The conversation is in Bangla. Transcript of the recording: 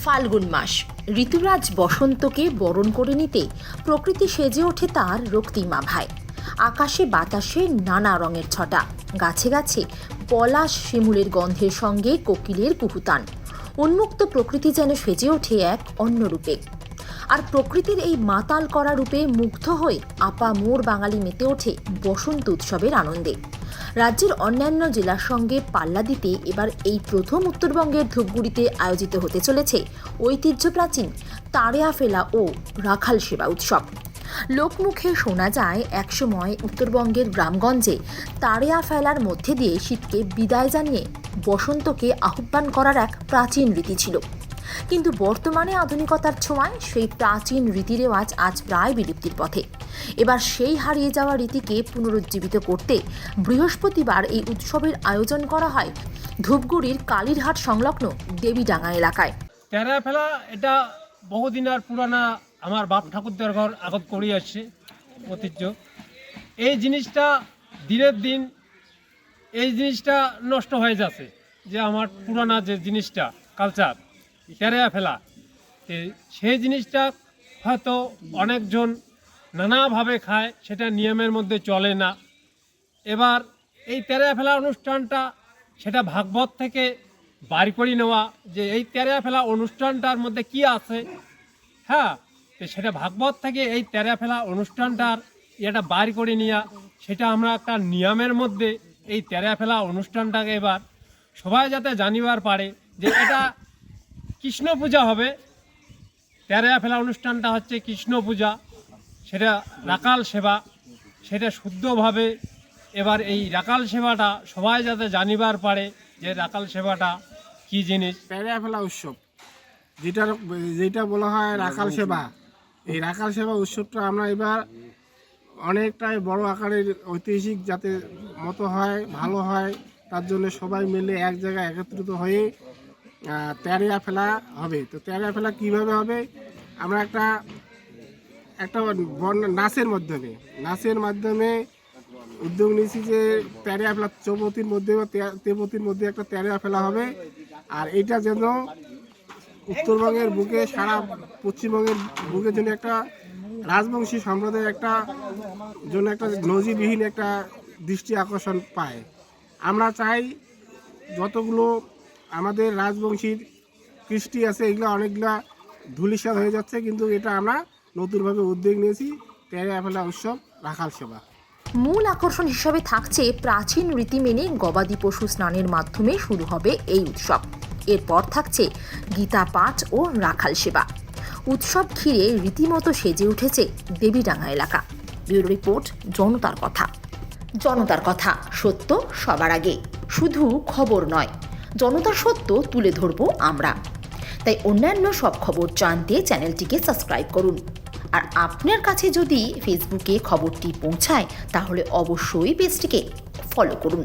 ফাল্গুন মাস, ঋতুরাজ বসন্তকে বরণ করে নিতে প্রকৃতি সেজে ওঠে তার রক্তিমাভায়। আকাশে বাতাসে নানা রঙের ছটা, গাছে গাছে পলাশ শিমুলের গন্ধের সঙ্গে কোকিলের কুহুতান। উন্মুক্ত প্রকৃতি যেন সেজে ওঠে এক অন্য রূপে। আর প্রকৃতির এই মাতাল করা রূপে মুগ্ধ হয়ে আপামোর বাঙালি মেতে ওঠে বসন্ত উৎসবের আনন্দে। রাজ্যের অন্যান্য জেলার সঙ্গে পাল্লা দিতে এবার এই প্রথম উত্তরবঙ্গের ধূপগুড়িতে আয়োজিত হতে চলেছে ঐতিহ্য প্রাচীন তারেয়া ফেলা ও রাখাল সেবা উৎসব। লোকমুখে শোনা যায় একসময় উত্তরবঙ্গের গ্রামগঞ্জে তারেয়া ফেলার মধ্যে দিয়ে শীতকে বিদায় জানিয়ে বসন্তকে আহ্বান করার এক প্রাচীন রীতি ছিল। কিন্তু বর্তমানে আধুনিকতার ছোঁয়ায় সেই প্রাচীন রীতিরেওয়াজ আজ প্রায় বিলুপ্তির পথে। এবার সেই হারিয়ে যাওয়া রীতিকে পুনরুজ্জীবিত করতে বৃহস্পতিবার এই উৎসবের আয়োজন করা হয় ধূপগুড়ির কালীরহাট সংলগ্ন দেবীডাঙ্গা এলাকায়। তেরা ফেলা এটা বহুদিনের পুরানা, আমার বাপ ঠাকুরদের ঘর আগত করে আসছে ঐতিহ্য। এই জিনিসটা দিনের দিন এই জিনিসটা নষ্ট হয়ে যাচ্ছে, যে আমার পুরানা যে জিনিসটা কালচার তেরা ফেলা, সেই জিনিসটা হয়তো অনেকজন নানাভাবে খায়, সেটা নিয়মের মধ্যে চলে না। এবার এই তেরা ফেলা অনুষ্ঠানটা সেটা ভাগবত থেকে বাড়ি করে নেওয়া, যে এই তেরা ফেলা অনুষ্ঠানটার মধ্যে কি আছে, হ্যাঁ, তো সেটা ভাগবত থেকে এই তেরা ফেলা অনুষ্ঠানটার এটা বাড়ি করে নেওয়া, সেটা আমরা একটা নিয়মের মধ্যে এই তেরা ফেলা অনুষ্ঠানটাকে এবার সবাই যাতে জানিবার পারে যে এটা কৃষ্ণ পূজা হবে। তেরা ফেলা অনুষ্ঠানটা হচ্ছে কৃষ্ণ পূজা, সেটা রাকাল সেবা, সেটা শুদ্ধভাবে এবার এই রাকাল সেবাটা সবাই যাতে জানিবার পারে যে রাকাল সেবাটা কি জিনিস। তেরা ফেলা উৎসব যেটা বলা হয় রাখাল সেবা, এই রাখাল সেবা উৎসবটা আমরা এবার অনেকটাই বড় আকারের ঐতিহাসিক যাতে মতো হয়, ভালো হয়, তার জন্য সবাই মিলে এক জায়গায় একত্রিত হয়ে তেরা ফেলা হবে। তো তেরা ফেলা কীভাবে হবে, আমরা একটা নাচের মাধ্যমে উদ্যোগ নিয়েছি যে তেরা ফেলা চৌপতির মধ্যে বা তেপতির মধ্যে একটা তেরা ফেলা হবে। আর এটা যেন উত্তরবঙ্গের বুকে, সারা পশ্চিমবঙ্গের বুকের জন্য একটা রাজবংশী সম্প্রদায়ের একটা নজিরবিহীন একটা দৃষ্টি আকর্ষণ পায়। আমরা চাই যতগুলো আমাদের রাজবংশীর কৃষ্টি আছে এগুলো অনেকগুলা ধূলিসাৎ হয়ে যাচ্ছে, কিন্তু এটা আমরা নতুনভাবে উদ্যোগ নিয়েছি তেরা ফেলা উৎসব রাখাল সেবা। মূল আকর্ষণ হিসাবে থাকছে প্রাচীন রীতি মেনে গবাদি পশু স্নানের মাধ্যমে শুরু হবে এই উৎসব। এরপর থাকছে গীতা পাঠ ও রাখাল সেবা। উৎসব ঘিরে রীতিমতো সেজে উঠেছে দেবীডাঙ্গা এলাকা। ব্যুরো রিপোর্ট, জনতার কথা। জনতার কথা, সত্য সবার আগে। শুধু খবর নয়, জনতার সত্য তুলে ধরব আমরা। তাই অন্যান্য সব খবর জানতে চ্যানেলটিকে সাবস্ক্রাইব করুন। আর আপনার কাছে যদি ফেসবুকে খবরটি পৌঁছায় তাহলে অবশ্যই পেজটিকে ফলো করুন।